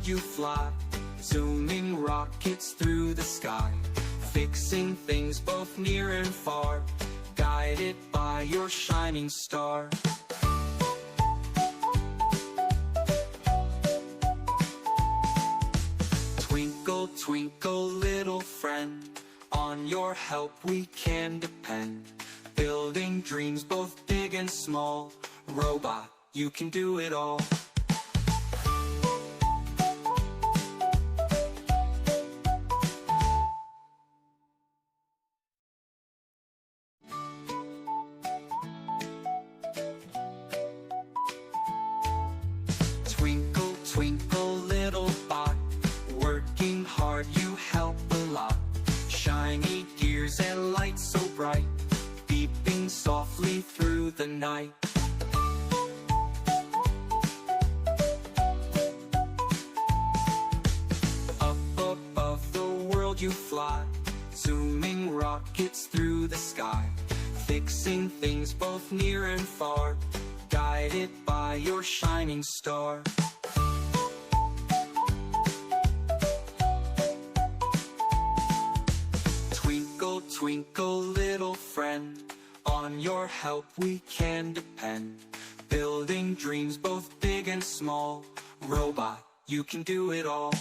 world you fly, zooming rockets through the sky, fixing things both near and far, guided by your shining star. Twinkle, twinkle, little friend, on your help we can depend. Building dreams both big and small, robot, you can do it all. Twinkle, twinkle, little bot, working hard you help a lot. Shiny gears and lights so bright, beeping softly through the night. Up above the world you fly, zooming rockets through the sky, fixing things both near and far, guided by your shining star. Twinkle, twinkle, little friend, on your help we can depend. Building dreams both big and small, robot, you can do it all.